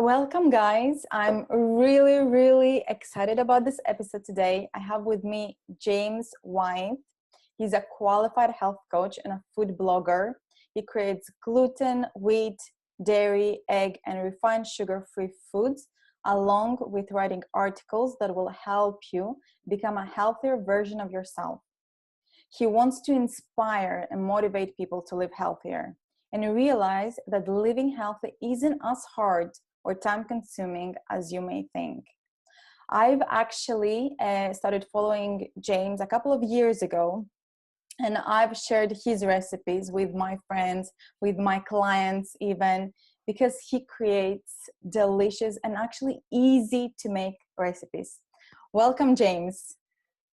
Welcome, guys. I'm really excited about this episode today. I have with me James Wythe. He's a qualified health coach and a food blogger. He creates gluten, wheat, dairy, egg, and refined sugar-free foods, along with writing articles that will help you become a healthier version of yourself. He wants to inspire and motivate people to live healthier and realize that living healthy isn't as hard or time-consuming as you may think. I've actually started following James a couple of years ago, and I've shared his recipes with my friends, with my clients even, because he creates delicious and actually easy to make recipes. Welcome, James.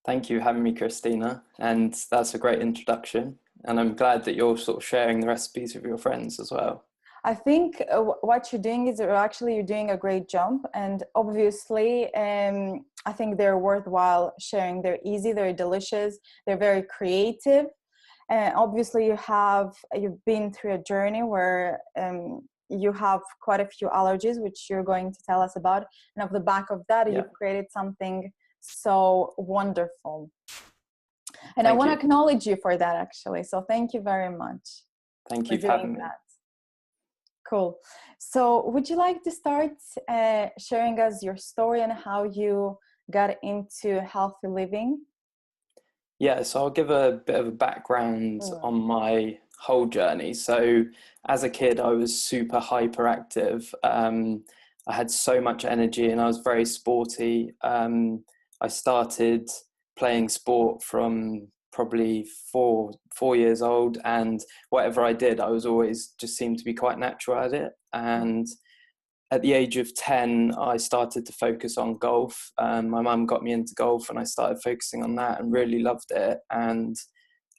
Thank you for having me, Christina, and that's a great introduction. And I'm glad that you're sort of sharing the recipes with your friends as well. I think what you're doing is you're doing a great job, and obviously I think they're worthwhile sharing. They're easy, they're delicious, they're very creative. Obviously you've been through a journey where you have quite a few allergies, which you're going to tell us about, and off the back of that you've created something so wonderful. And I want to acknowledge you for that, actually. So thank you very much. Thank you for having me. Cool. So would you like to start sharing us your story and how you got into healthy living? Yeah, so I'll give a bit of a background on my whole journey. So as a kid, I was super hyperactive. I had so much energy and I was very sporty. I started playing sport from probably four years old, and whatever I did, I was always just seemed to be quite natural at it. And at the age of 10, I started to focus on golf. My mum got me into golf and I started focusing on that and really loved it. And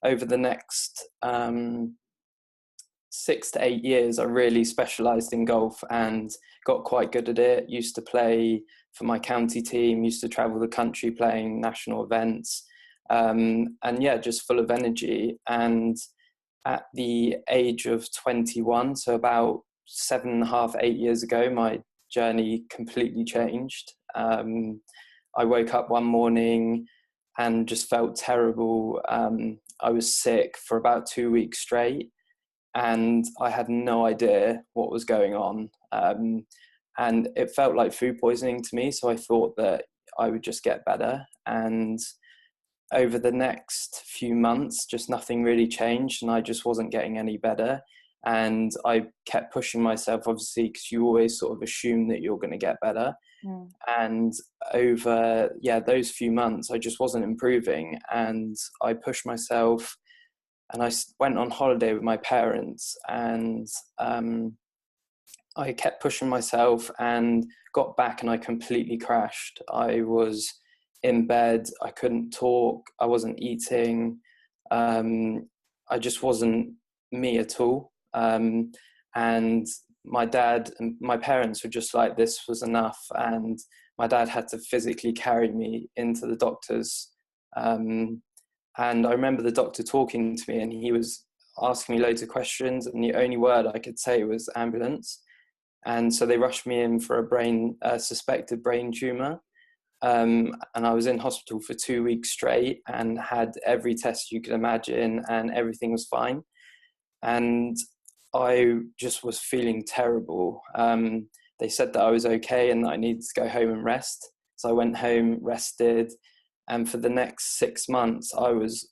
over the next 6 to 8 years, I really specialised in golf and got quite good at it. Used to play for my county team, used to travel the country playing national events. And yeah, just full of energy. And at the age of 21, so about 7.5, 8 years ago, my journey completely changed. I woke up one morning and just felt terrible. I was sick for about 2 weeks straight, and I had no idea what was going on. And it felt like food poisoning to me, so I thought that I would just get better. And over the next few months, just nothing really changed, and I just wasn't getting any better. And I kept pushing myself, obviously, because you always sort of assume that you're going to get better. And over those few months, I just wasn't improving, and I pushed myself, and I went on holiday with my parents, and I kept pushing myself and got back, and I completely crashed. I was in bed, I couldn't talk, I wasn't eating, I just wasn't me at all. And my dad and my parents were just like, this was enough. And my dad had to physically carry me into the doctor's. And I remember the doctor talking to me, and he was asking me loads of questions, and the only word I could say was ambulance. And so they rushed me in for a suspected brain tumor. And I was in hospital for 2 weeks straight and had every test you could imagine, and everything was fine. And I just was feeling terrible. They said that I was okay and that I needed to go home and rest. So I went home, rested, and for the next 6 months, I was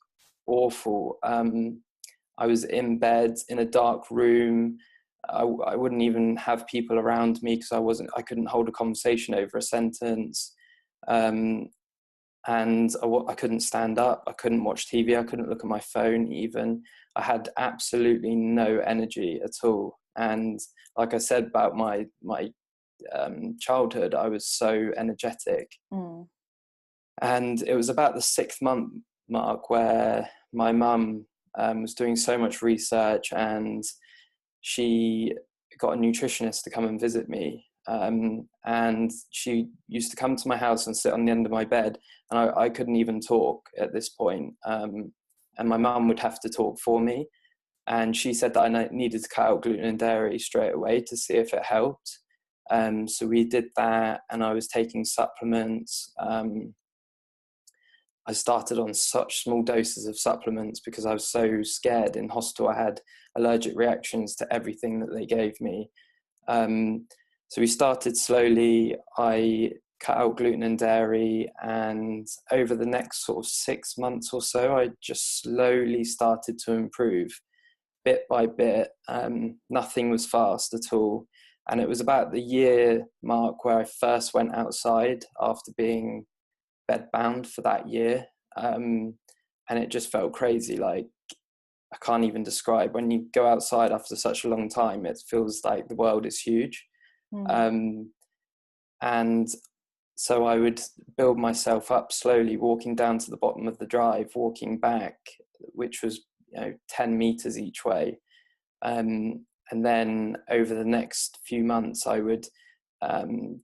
awful. I was in bed in a dark room. I wouldn't even have people around me because I couldn't hold a conversation over a sentence. And I couldn't stand up, I couldn't watch TV, I couldn't look at my phone even. I had absolutely no energy at all. And like I said about my childhood, I was so energetic. And it was about the 6th month mark where my mum was doing so much research, and she got a nutritionist to come and visit me. And she used to come to my house and sit on the end of my bed, and I couldn't even talk at this point. And my mum would have to talk for me. And she said that I needed to cut out gluten and dairy straight away to see if it helped. So we did that, and I was taking supplements. I started on such small doses of supplements because I was so scared. In hospital, I had allergic reactions to everything that they gave me. So we started slowly. I cut out gluten and dairy, and over the next sort of 6 months or so, I just slowly started to improve bit by bit. Nothing was fast at all. And it was about the year mark where I first went outside after being bedbound for that year. And it just felt crazy. Like, I can't even describe. When you go outside after such a long time, it feels like the world is huge. And so I would build myself up slowly, walking down to the bottom of the drive, walking back, which was 10 meters each way. And then over the next few months, I would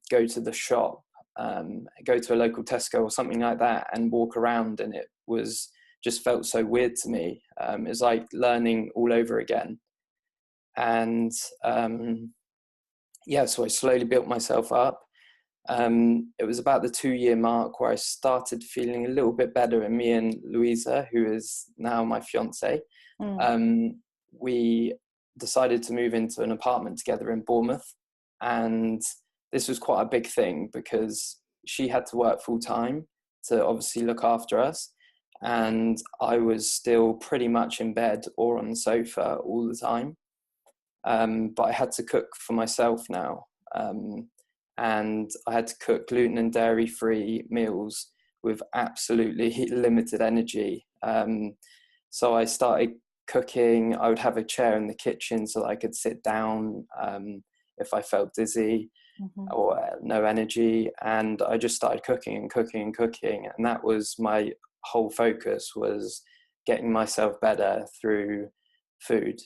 go to the shop, go to a local Tesco or something like that, and walk around, and it was just felt so weird to me. It was like learning all over again. And so I slowly built myself up. It was about the 2-year mark where I started feeling a little bit better, and me and Louisa, who is now my fiance, we decided to move into an apartment together in Bournemouth. And this was quite a big thing because she had to work full time to obviously look after us, and I was still pretty much in bed or on the sofa all the time. But I had to cook for myself now, and I had to cook gluten and dairy free meals with absolutely limited energy. So I started cooking. I would have a chair in the kitchen so that I could sit down if I felt dizzy or no energy, and I just started cooking and cooking and cooking, and that was my whole focus, was getting myself better through food.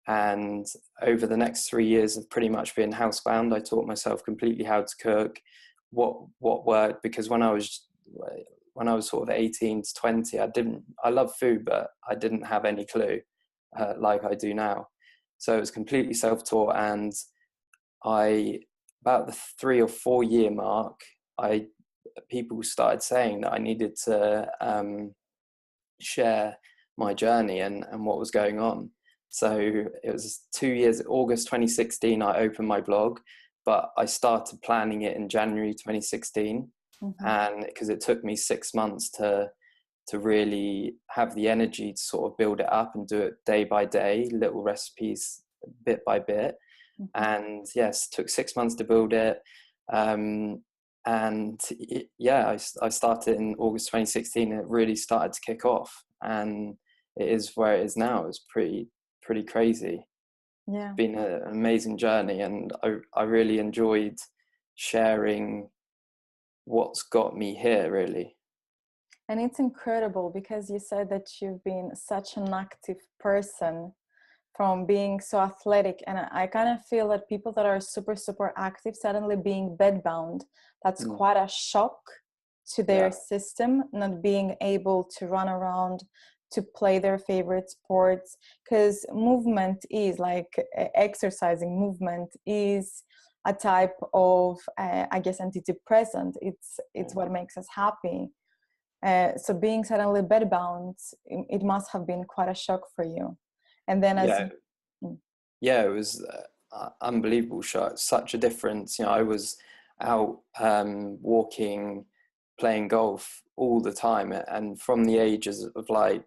And over the next 3 years of pretty much being housebound, I taught myself completely how to cook, what worked, because when I was sort of 18 to 20, I loved food, but I didn't have any clue like I do now. So it was completely self-taught, and about the 3 or 4 year mark, people started saying that I needed to share my journey and what was going on. So it was 2 years, August 2016, I opened my blog, but I started planning it in January 2016. And because it took me 6 months to really have the energy to sort of build it up and do it day by day, little recipes, bit by bit. And yes, it took 6 months to build it. I started in August 2016, and it really started to kick off, and it is where it is now. It's pretty crazy. It's been an amazing journey, and I really enjoyed sharing what's got me here, really. And it's incredible because you said that you've been such an active person, from being so athletic, and I kind of feel that people that are super active suddenly being bedbound, that's quite a shock to their system, not being able to run around, to play their favorite sports, because movement is like exercising. Movement is a type of antidepressant. It's what makes us happy. So being suddenly bedbound, it must have been quite a shock for you. And then it was unbelievable shock. Such a difference. I was out walking, playing golf all the time, and from the ages of like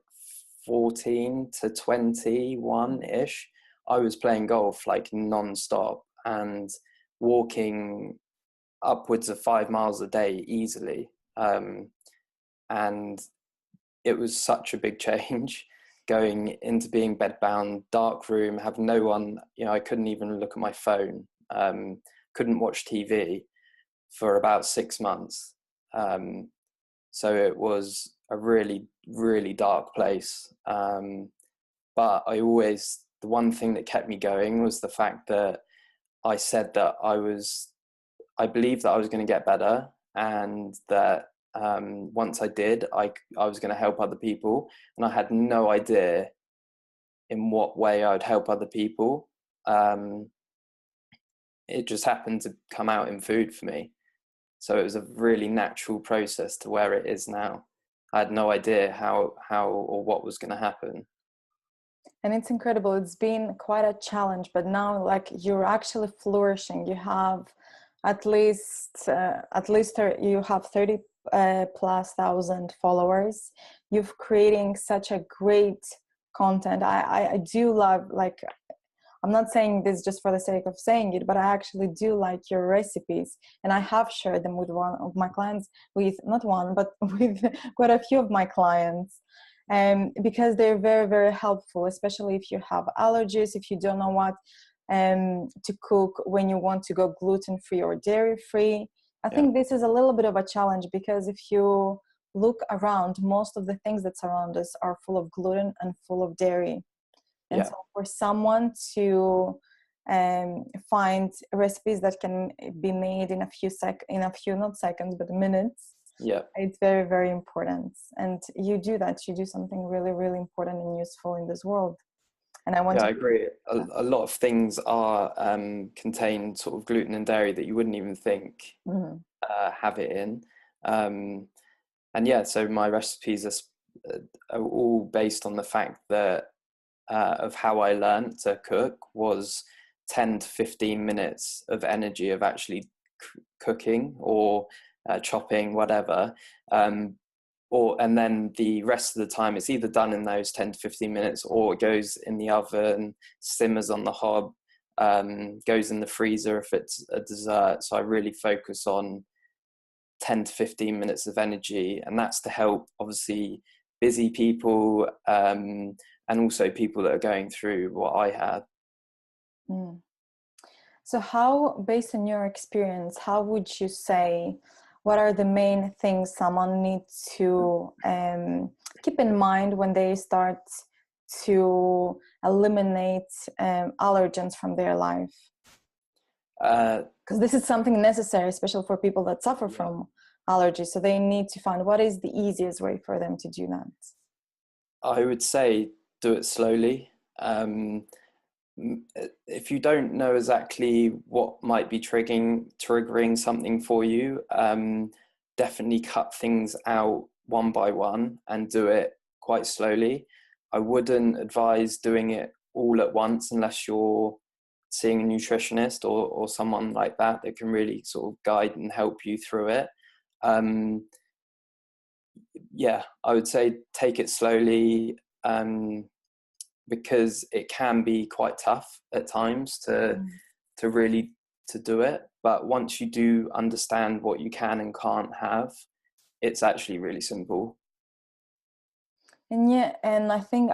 14 to 21-ish, I was playing golf like non-stop and walking upwards of 5 miles a day easily. And it was such a big change going into being bedbound, dark room, have no one, I couldn't even look at my phone, couldn't watch TV for about 6 months. So it was a really, really dark place. But the one thing that kept me going was the fact that I said that I believed that I was going to get better, and that once I did, I was going to help other people, and I had no idea in what way I'd help other people. it just happened to come out in food for me. So it was a really natural process to where it is now. I had no idea how or what was going to happen. And it's incredible. It's been quite a challenge, but now like you're actually flourishing. You have at least you have 30 plus thousand followers. You're creating such a great content. I do love, like, I'm not saying this just for the sake of saying it, but I actually do like your recipes, and I have shared them with one of my clients, with not one, but with quite a few of my clients, because they're very, very helpful, especially if you have allergies, if you don't know what to cook when you want to go gluten-free or dairy-free. I think this is a little bit of a challenge, because if you look around, most of the things that surround us are full of gluten and full of dairy. And so for someone to find recipes that can be made in a few not seconds, but minutes, it's very, very important. And you do that. You do something really, really important and useful in this world. And I agree. A lot of things are contain sort of gluten and dairy that you wouldn't even think have it in. And so my recipes are all based on the fact that of how I learned to cook was 10 to 15 minutes of energy of actually cooking or chopping, whatever. And then the rest of the time it's either done in those 10 to 15 minutes, or it goes in the oven, simmers on the hob, goes in the freezer if it's a dessert. So I really focus on 10 to 15 minutes of energy, and that's to help obviously busy people, and also people that are going through what I had. So how, based on your experience, how would you say, what are the main things someone needs to keep in mind when they start to eliminate allergens from their life? Because this is something necessary, especially for people that suffer from allergies. So they need to find what is the easiest way for them to do that. I would say do it slowly. If you don't know exactly what might be triggering something for you, definitely cut things out one by one and do it quite slowly. I wouldn't advise doing it all at once unless you're seeing a nutritionist or someone like that can really sort of guide and help you through it. I would say take it slowly, because it can be quite tough at times to really do it. But once you do understand what you can and can't have, it's actually really simple. And I think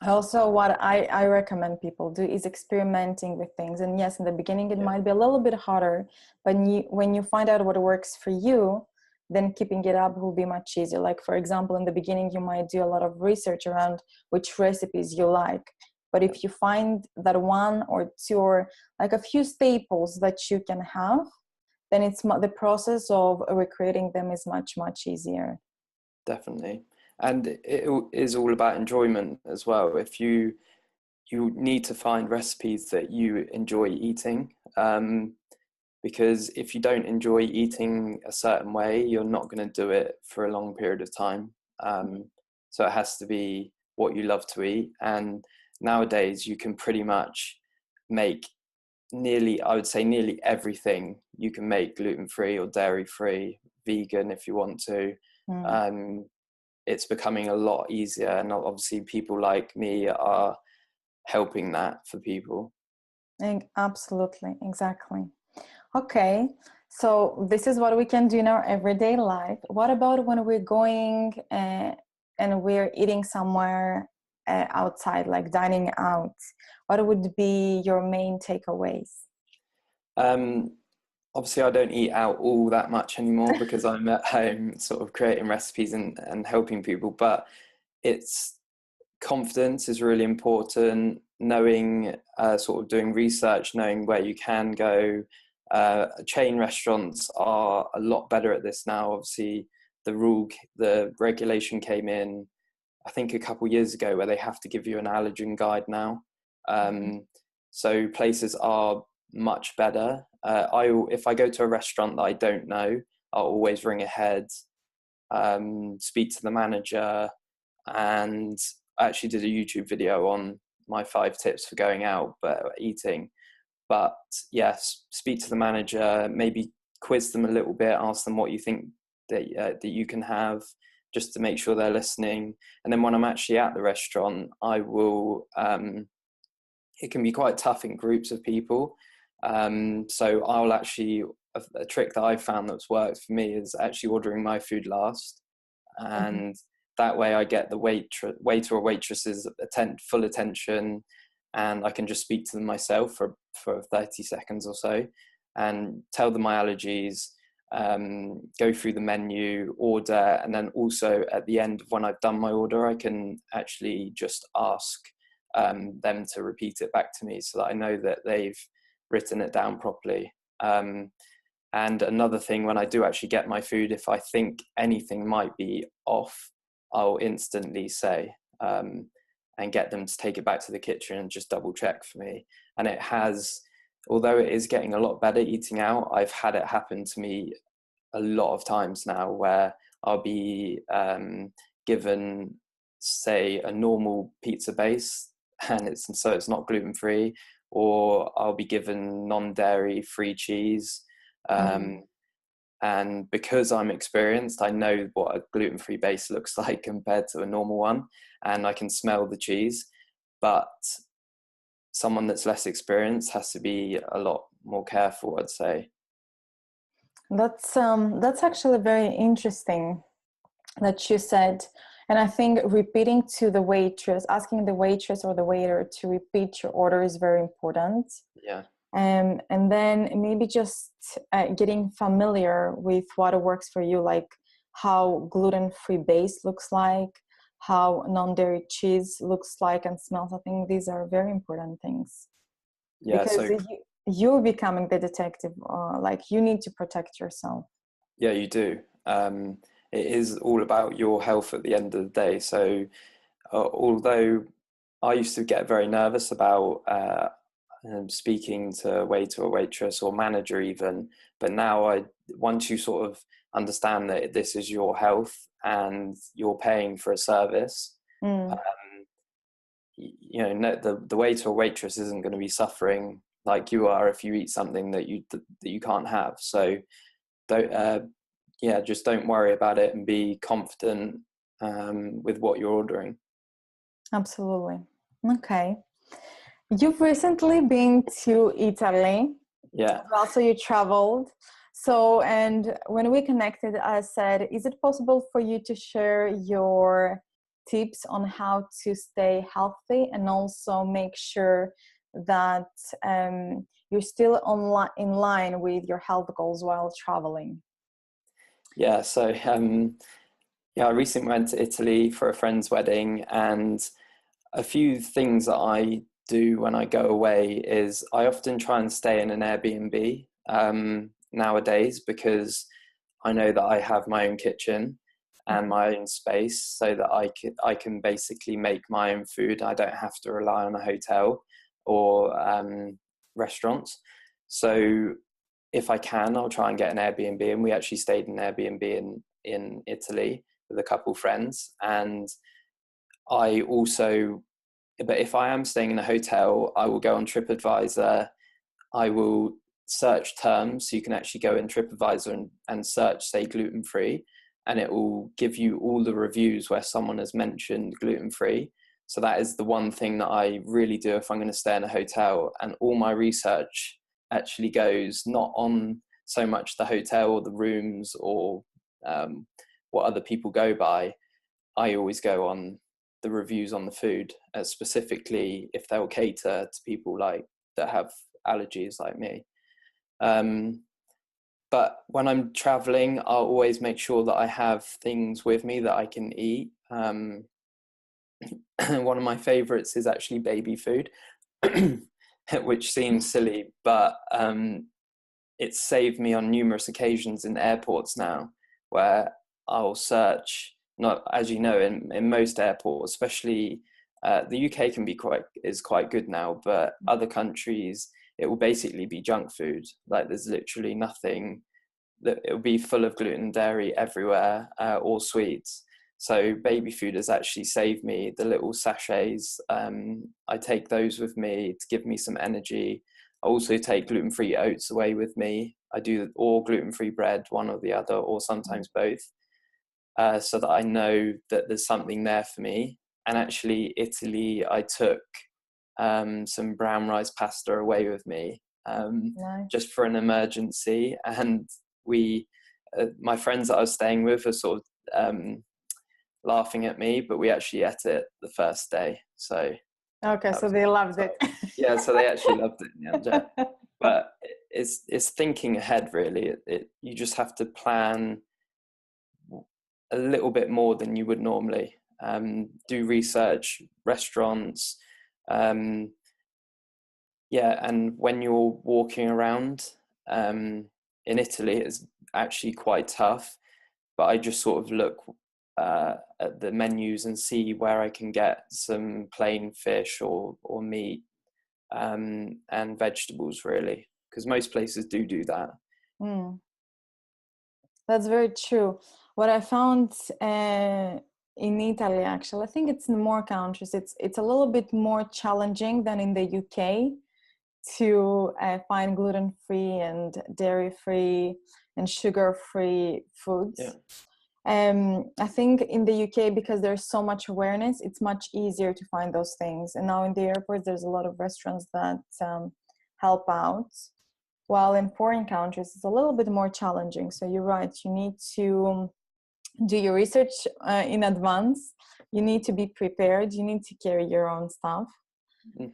also what I recommend people do is experimenting with things. And yes, in the beginning it might be a little bit harder, but when you find out what works for you, then keeping it up will be much easier. Like, for example, in the beginning you might do a lot of research around which recipes you like, but if you find that one or two or like a few staples that you can have, then it's the process of recreating them is much, much easier. Definitely. And it is all about enjoyment as well. If you need to find recipes that you enjoy eating, because if you don't enjoy eating a certain way, you're not going to do it for a long period of time. So it has to be what you love to eat. And nowadays you can pretty much make nearly everything you can make gluten-free or dairy-free, vegan if you want to. It's becoming a lot easier, and obviously people like me are helping that for people. Absolutely, exactly. Okay, so this is what we can do in our everyday life. What about when we're going and we're eating somewhere outside, like dining out? What would be your main takeaways? Obviously I don't eat out all that much anymore because I'm at home sort of creating recipes and helping people, but it's confidence is really important. Knowing, sort of doing research, knowing where you can go. Chain restaurants are a lot better at this now. Obviously the regulation came in, I think a couple of years ago, where they have to give you an allergen guide now. So places are much better. If I go to a restaurant that I don't know, I'll always ring ahead, speak to the manager, and I actually did a YouTube video on my 5 tips for going out but eating. But yes, speak to the manager, maybe quiz them a little bit, ask them what you think that you can have, just to make sure they're listening. And then when I'm actually at the restaurant, I will, it can be quite tough in groups of people. So I'll actually, a trick that I've found that's worked for me is actually ordering my food last. And that way I get the waiter or waitress's full attention, and I can just speak to them myself for 30 seconds or so and tell them my allergies, go through the menu, order, and then also at the end when I've done my order, I can actually just ask them to repeat it back to me so that I know that they've written it down properly. And another thing, when I do actually get my food, if I think anything might be off, I'll instantly say, and get them to take it back to the kitchen and just double check for me. And it has, although it is getting a lot better eating out, I've had it happen to me a lot of times now where I'll be given, say, a normal pizza base, and it's not gluten-free, or I'll be given non-dairy free cheese. And because I'm experienced, I know what a gluten-free base looks like compared to a normal one, and I can smell the cheese. But someone that's less experienced has to be a lot more careful, I'd say. That's actually very interesting that you said. And I think repeating to the waitress, asking the waitress or the waiter to repeat your order is very important. Yeah. And then maybe just getting familiar with what works for you, like how gluten-free base looks like, how non-dairy cheese looks like and smells. I think these are very important things. Yeah. Because you're becoming the detective, like you need to protect yourself. Yeah, you do. It is all about your health at the end of the day. So although I used to get very nervous about speaking to a waiter or waitress or manager even, but now once you sort of understand that this is your health and you're paying for a service, the waiter or waitress isn't going to be suffering like you are if you eat something that you can't have. So just don't worry about it and be confident with what you're ordering. Absolutely. Okay. You've recently been to Italy. Yeah. Also, you traveled. So, and when we connected, I said, is it possible for you to share your tips on how to stay healthy and also make sure that you're still in line with your health goals while traveling? Yeah. So, I recently went to Italy for a friend's wedding, and a few things that I do when I go away is I often try and stay in an Airbnb nowadays, because I know that I have my own kitchen and my own space, so that I can basically make my own food. I don't have to rely on a hotel or restaurants. So if I can, I'll try and get an Airbnb. And we actually stayed in an Airbnb in Italy with a couple friends. And but if I am staying in a hotel, I will go on TripAdvisor. I will search terms. So you can actually go in TripAdvisor and search, say, gluten-free, and it will give you all the reviews where someone has mentioned gluten-free. So that is the one thing that I really do if I'm going to stay in a hotel. And all my research actually goes not on so much the hotel or the rooms or what other people go by. I always go on the reviews on the food, specifically if they'll cater to people that have allergies like me. But when I'm traveling, I'll always make sure that I have things with me that I can eat. One of my favorites is actually baby food, which seems silly, but it's saved me on numerous occasions in airports now, where I'll search. Not, as you know, in most airports, especially the UK is quite good now, but other countries, it will basically be junk food. Like there's literally nothing, that it will be full of gluten and dairy everywhere, or sweets. So baby food has actually saved me. The little sachets, I take those with me to give me some energy. I also take gluten-free oats away with me. I do, or gluten-free bread, one or the other, or sometimes both, so that I know that there's something there for me. And actually, Italy, I took some brown rice pasta away with me, Nice. just for an emergency. And we, my friends that I was staying with, are sort of laughing at me, but we actually ate it the first day. So Okay, that so was they good. loved So, it. yeah, so they actually loved it in the end. Yeah. But it's thinking ahead, really. You just have to plan a little bit more than you would normally. Do research, restaurants, yeah. And when you're walking around, in Italy, it's actually quite tough. But I just sort of look at the menus and see where I can get some plain fish or meat, and vegetables, really, because most places do that. Mm, that's very true. What I found in Italy, actually, I think it's in more countries. It's a little bit more challenging than in the UK to find gluten-free and dairy-free and sugar-free Yeah. foods. I think in the UK, because there's so much awareness, it's much easier to find those things. And now in the airports, there's a lot of restaurants that help out. While in foreign countries, it's a little bit more challenging. So you're right, you need to do your research in advance. You need to be prepared. You need to carry your own stuff.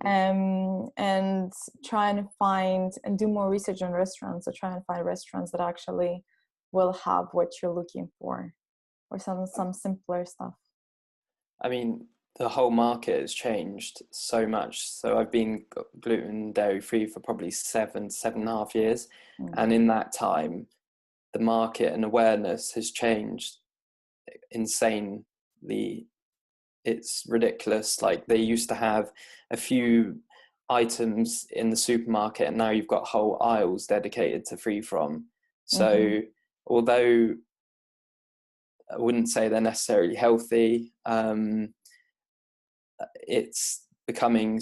And try and find and do more research on restaurants. So try and find restaurants that actually will have what you're looking for, or some simpler stuff. I mean, the whole market has changed so much. So I've been gluten dairy free for probably 7.5 years. And in that time, the market and awareness has changed insanely. It's ridiculous. Like they used to have a few items in the supermarket, and now you've got whole aisles dedicated to free from. So although I wouldn't say they're necessarily healthy, it's becoming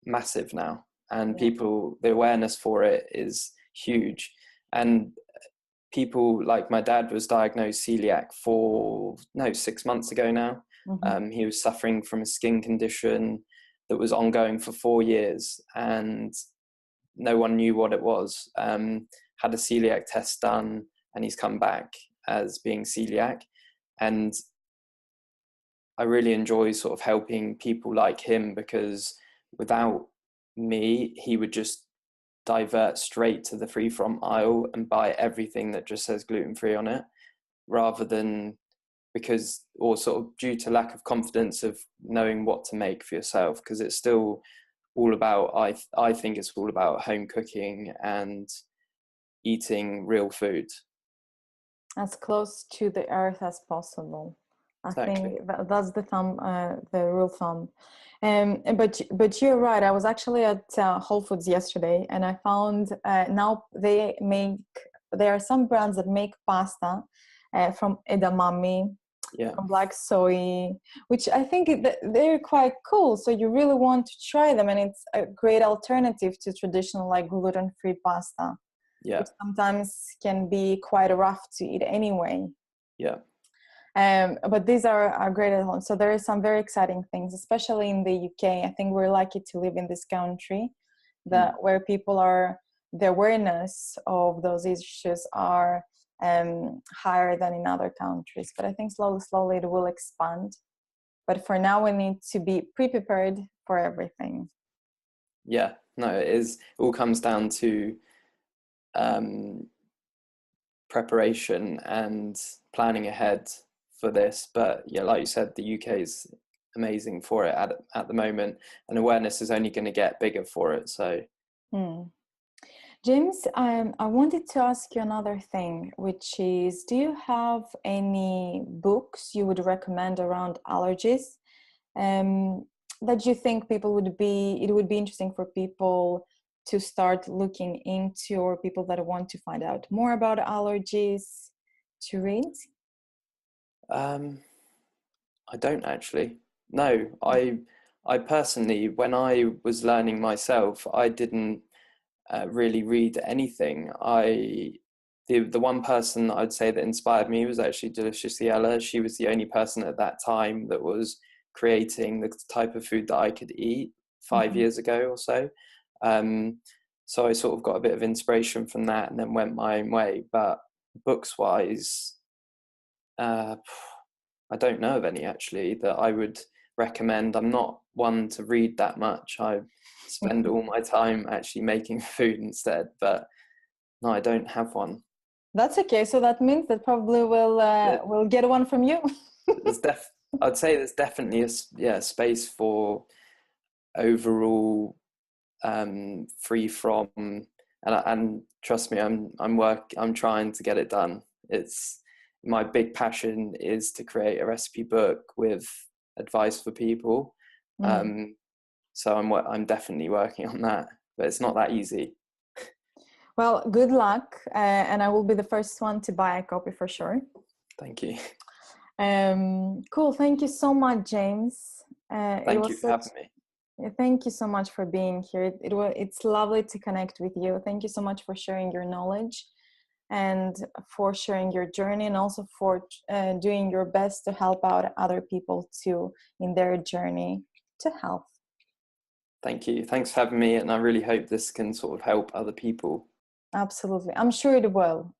massive now, and people, the awareness for it is huge. And people, like my dad was diagnosed celiac 6 months ago now. He was suffering from a skin condition that was ongoing for 4 years, and no one knew what it was. Had a celiac test done, and he's come back as being celiac. And I really enjoy sort of helping people like him, because without me, he would just divert straight to the free from aisle and buy everything that just says gluten-free on it, rather than, because, or sort of due to lack of confidence of knowing what to make for yourself, because it's still all about, I think it's all about home cooking and eating real food. As close to the earth as possible. I Exactly. think that's the rule of thumb. But you're right. I was actually at Whole Foods yesterday, and I found now there are some brands that make pasta from edamame, from black soy, which I think they're quite cool. So you really want to try them, and it's a great alternative to traditional like gluten-free pasta, which sometimes can be quite rough to eat anyway. But these are great at home. So there are some very exciting things, especially in the UK. I think we're lucky to live in this country where people the awareness of those issues are higher than in other countries. But I think slowly it will expand. But for now, we need to be pre-prepared for everything. Yeah, no, it all comes down to preparation and planning ahead for this. But yeah, like you said, the UK is amazing for it at the moment, and awareness is only going to get bigger for it. So James, I wanted to ask you another thing, which is, do you have any books you would recommend around allergies that you think it would be interesting for people to start looking into, or people that want to find out more about allergies to read? I don't actually. No, I personally, when I was learning myself, I didn't really read anything. The one person I'd say that inspired me was actually Deliciously Ella. She was the only person at that time that was creating the type of food that I could eat 5 years ago or so. So I sort of got a bit of inspiration from that and then went my own way. But books wise, I don't know of any actually that I would recommend. I'm not one to read that much. I spend all my time actually making food instead, but no, I don't have one. That's okay. So that means that probably we'll get one from you. There's I'd say there's definitely a space for overall free from, and trust me, I'm trying to get it done. It's my big passion is to create a recipe book with advice for people. So I'm definitely working on that, but it's not that easy. Well, good luck, and I will be the first one to buy a copy for sure. Thank you. Cool. Thank you so much, James. Thank you for having me. Thank you so much for being here. It's lovely to connect with you. Thank you so much for sharing your knowledge and for sharing your journey, and also for doing your best to help out other people too in their journey to health. Thank you. Thanks for having me, and I really hope this can sort of help other people. Absolutely. I'm sure it will.